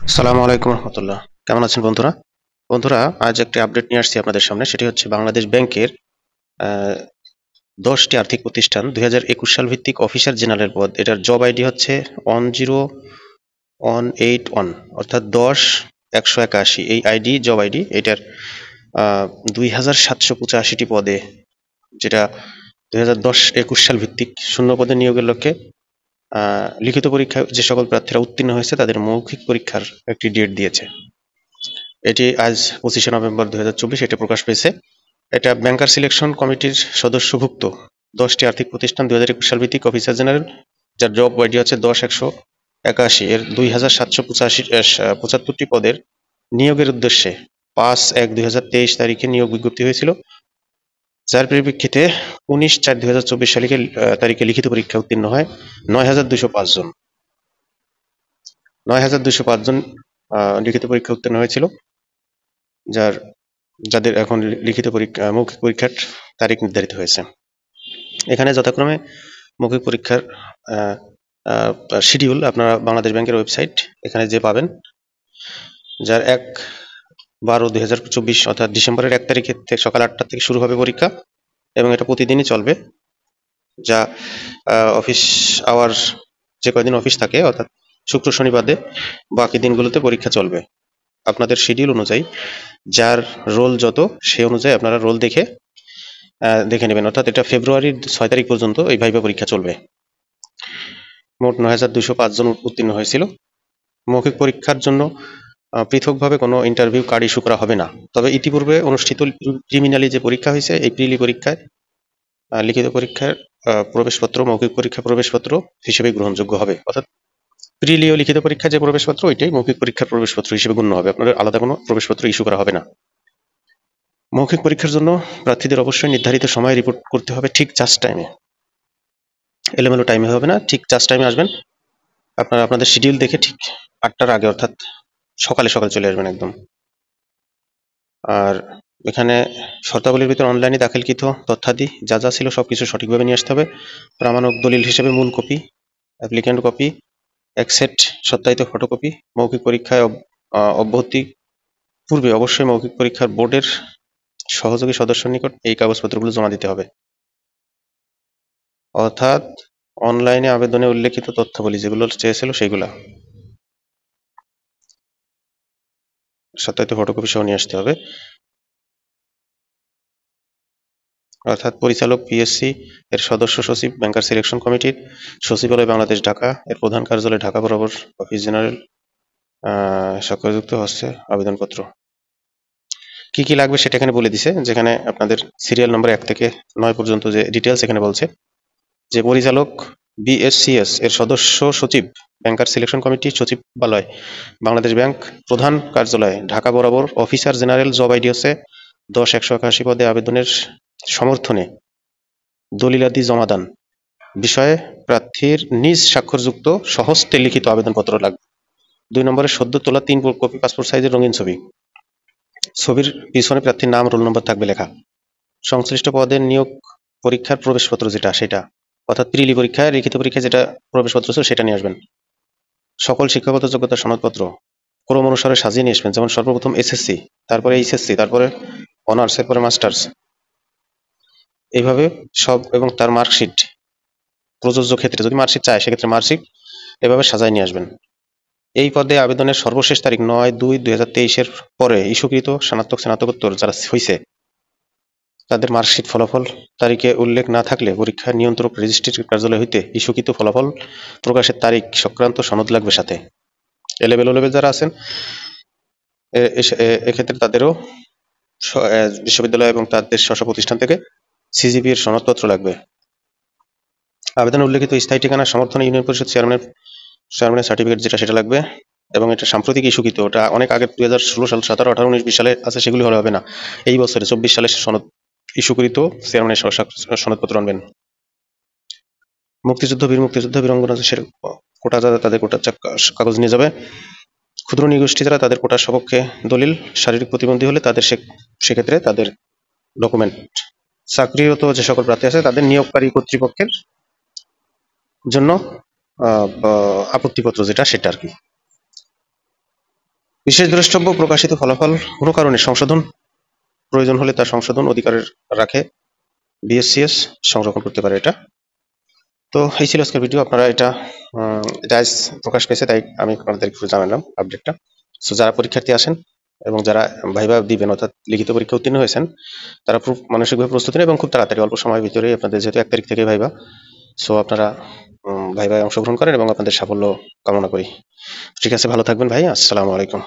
আসসালামু আলাইকুম রহমতুল্লাহ। কেমন আছেন বন্ধুরা? বন্ধুরা, আজ একটি আপডেট নিয়ে আসছি আপনাদের সামনে। সেটি হচ্ছে বাংলাদেশ ব্যাংকের আহ, 10টি আর্থিক প্রতিষ্ঠান 2021 সাল ভিত্তিক অফিসার জেনারেল পদ। এটার জব আইডি হচ্ছে 10181, অর্থাৎ 10-181। এই আইডি জব আইডি এটার 2785টি পদে, যেটা 2021 সাল ভিত্তিক শূন্য পদে নিয়োগের লক্ষ্যে লিখিত পরীক্ষায় যে সকল প্রার্থীরা উত্তীর্ণ হয়েছে তাদের মৌখিক পরীক্ষার একটি ডেট দিয়েছে। এটি আজ 25শে নভেম্বর 2024 এটা প্রকাশ পেয়েছে। এটা ব্যাংকার সিলেকশন কমিটির সদস্যভুক্ত 10টি আর্থিক প্রতিষ্ঠান 2021 সাল ভিত্তিক অফিসার জেনারেল, যার জব আইডি হচ্ছে 10-181 এর 2775টি পদের নিয়োগের উদ্দেশ্যে 5/1/2023 তারিখে নিয়োগ বিজ্ঞপ্তি হয়েছিল, যার পরিপ্রেক্ষিতে 19/4/2024 তারিখে লিখিত পরীক্ষা উত্তীর্ণ হয় 9,205 জন। 9,205 জন লিখিত পরীক্ষা উত্তীর্ণ হয়েছিল, যাদের এখন লিখিত পরীক্ষা মৌখিক পরীক্ষার তারিখ নির্ধারিত হয়েছে। এখানে যথাক্রমে মৌখিক পরীক্ষার শিডিউল আপনারা বাংলাদেশ ব্যাংকের ওয়েবসাইট এখানে যে পাবেন, যার 1/12/2024 অর্থাৎ ডিসেম্বরের 1 তারিখে সকাল 8টা থেকে শুরু হবে পরীক্ষা, এবং এটা প্রতিদিনই চলবে। যা অফিস আওয়ার, যে কয়দিন অফিস থাকে অর্থাৎ শুক্র শনি বাদে বাকি দিনগুলোতে পরীক্ষা চলবে। আপনাদের শিডিউল অনুযায়ী যার রোল যত, সেই অনুযায়ী আপনারা রোল দেখে নেবেন। অর্থাৎ এটা ফেব্রুয়ারির 6 তারিখ পর্যন্ত এই ভাইভা পরীক্ষা চলবে। মোট 9,205 জন উত্তীর্ণ হয়েছিল। মৌখিক পরীক্ষার জন্য পৃথকভাবে কোনো ইন্টারভিউ কার্ড ইস্যু করা হবে না। তবে ইতিপূর্বে অনুষ্ঠিত প্রিলিমিনারি যে পরীক্ষা হয়েছে, এই প্রিলি পরীক্ষায় লিখিত পরীক্ষার প্রবেশপত্র মৌখিক পরীক্ষা প্রবেশপত্র হিসেবে গ্রহণযোগ্য হবে। অর্থাৎ প্রিলি ও লিখিত পরীক্ষার যে প্রবেশপত্র, ওইটাই মৌখিক পরীক্ষার প্রবেশপত্র হিসেবে গণ্য হবে। আপনাদের আলাদা কোনো প্রবেশপত্র ইস্যু করা হবে না। মৌখিক পরীক্ষার জন্য প্রার্থীদের অবশ্যই নির্ধারিত সময়ে রিপোর্ট করতে হবে, ঠিক জাস্ট টাইমে। এলোমেলো টাইমে হবে না, ঠিক জাস্ট টাইমে আসবেন। আপনারা আপনাদের শিডিউল দেখে ঠিক 8টার আগে, অর্থাৎ সকালে চলে আসবেন একদম। আর এখানে শর্তাবলীর ভিতরে অনলাইনে দাখিলকৃত তথ্যাদি যা যা ছিল সবকিছু সঠিকভাবে নিয়ে আসতে হবে। প্রামাণক দলিল হিসেবে মূল কপি, অ্যাপ্লিক্যান্ট কপি, এক সেট সত্যায়িত ফটোকপি। মৌখিক পরীক্ষায় অব্যাহতি পূর্বে অবশ্যই মৌখিক পরীক্ষার বোর্ডের সহযোগী সদস্যের নিকট এই কাগজপত্রগুলো জমা দিতে হবে। অর্থাৎ অনলাইনে আবেদনে উল্লেখিত তথ্যাবলী যেগুলো চেয়েছিল সেগুলা সত্যায়িত ফটোকপি সহ নিয়ে আসতে হবে। অর্থাৎ পরিচালক পিএসসি এর সদস্য সচিব, ব্যাংকার সিলেকশন কমিটির সচিবালয় বাংলাদেশ ঢাকা এর প্রধান কার্যালয় ঢাকা বরাবর অফিস জেনারেল, স্বাক্ষরযুক্ত হচ্ছে আবেদনপত্র। কি কি লাগবে সেটা এখানে বলে দিছে, যেখানে আপনাদের সিরিয়াল নম্বর 1 থেকে 9 পর্যন্ত যে ডিটেলস এখানে বলছে, যে পরিচালক বিএসসিএস এর সদস্য সচিব, ব্যাংকার সিলেকশন কমিটি সচিবালয় বাংলাদেশ ব্যাংক প্রধান কার্যালয় ঢাকা বরাবর অফিসার জেনারেল, জব আইডি হচ্ছে 10-181 পদে আবেদনের সমর্থনে দলিলাদি জমাদান বিষয়ে প্রার্থীর নিজ স্বাক্ষরযুক্ত সহস্তে লিখিত আবেদনপত্র লাগবে। 2 নম্বরে সদ্য তোলা 3 কপি পাসপোর্ট সাইজের রঙিন ছবি। ছবির পিছনে প্রার্থীর নাম, রোল নম্বর থাকবে লেখা। সংশ্লিষ্ট পদের নিয়োগ পরীক্ষার প্রবেশপত্র যেটা, সেটা অর্থাৎ প্রিলি পরীক্ষায় লিখিত পরীক্ষায় যেটা প্রবেশপত্র ছিল সেটা নিয়ে আসবেন। সকল শিক্ষাগত যোগ্যতার সনদপত্র ক্রম অনুসারে সাজিয়ে নিয়ে আসবেন, যেমন সর্বপ্রথম এসএসসি, তারপরে এইচএসসি, তারপরে অনার্স, এরপরে মাস্টার্স, এইভাবে সব, এবং তার মার্কশিট প্রযোজ্য ক্ষেত্রে যদি মার্কশিট চায় সেক্ষেত্রে মার্কশিট এভাবে সাজায় নিয়ে আসবেন। এই পদে আবেদনের সর্বশেষ তারিখ 9/2/2023 পরে ইস্যুকৃত স্নাতকোত্তর যারা হয়েছে তাদের মার্কশিট ফলাফল তারিখে উল্লেখ না থাকলে পরীক্ষা নিয়ন্ত্রক রেজিস্ট্রার কার্যালয় হইতে ইস্যুকৃত ফলাফল প্রকাশের তারিখ সংক্রান্ত সনদ লাগবে সাথে। লেভেল যারা আছেন এক্ষেত্রে তাদেরও বিশ্ববিদ্যালয় এবং তাদের স্ব প্রতিষ্ঠান থেকে সিজিপি এর সনদপত্র লাগবে। আবেদনে উল্লেখিত স্থায়ী ঠিকানা সমর্থনে ইউনিয়ন পরিষদ চেয়ারম্যানের সার্টিফিকেট যেটা, সেটা লাগবে, এবং এটা সাম্প্রতিক ইস্যুকৃত। ওটা অনেক আগে 2016 সাল, 17, 18, 19, 20 সালে আছে, সেগুলি হলে হবে না। এই বছরে 24 সালে সনদ ইস্যুকৃত চেয়ারম্যানের সনদপত্র আনবেন। মুক্তিযুদ্ধ, বীর মুক্তিযোদ্ধা, বীরাঙ্গনা কোটা যারা, তাদের কোটার কাগজ নিয়ে যাবে। ক্ষুদ্র নৃগোষ্ঠী যারা, তাদের কোটার সপক্ষে দলিল। শারীরিক প্রতিবন্ধী হলে তাদের সেক্ষেত্রে তাদের ডকুমেন্ট। চাকরিরত যে সকল প্রার্থী আছে তাদের নিয়োগকারী কর্তৃপক্ষের জন্য আপত্তিপত্র যেটা, সেটা আর কি। বিশেষ দ্রষ্টব্য প্রকাশিত ফলাফল কোনো কারণে সংশোধন প্রয়োজন হলে তার সংশোধন অধিকারের রাখে বিএসসিএস সংরক্ষণ করতে পারে এটা। তো এই ছিল আজকের ভিডিও। আপনারা এটা আজ প্রকাশ পেয়েছে, তাই আমি আপনাদের একটু জানালাম আপডেটটা। সো যারা পরীক্ষার্থী আসেন এবং যারা ভাইবা দিবেন অর্থাৎ লিখিত পরীক্ষা উত্তীর্ণ হয়েছেন, তারা মানসিকভাবে প্রস্তুতি নেন এবং খুব তাড়াতাড়ি অল্প সময়ের ভিতরে আপনাদের, যেহেতু 1 তারিখ থেকে ভাইবা, সো আপনারা ভাইভায় অংশগ্রহণ করেন এবং আপনাদের সাফল্য কামনা করি। ঠিক আছে, ভালো থাকবেন ভাই। আসসালামু আলাইকুম।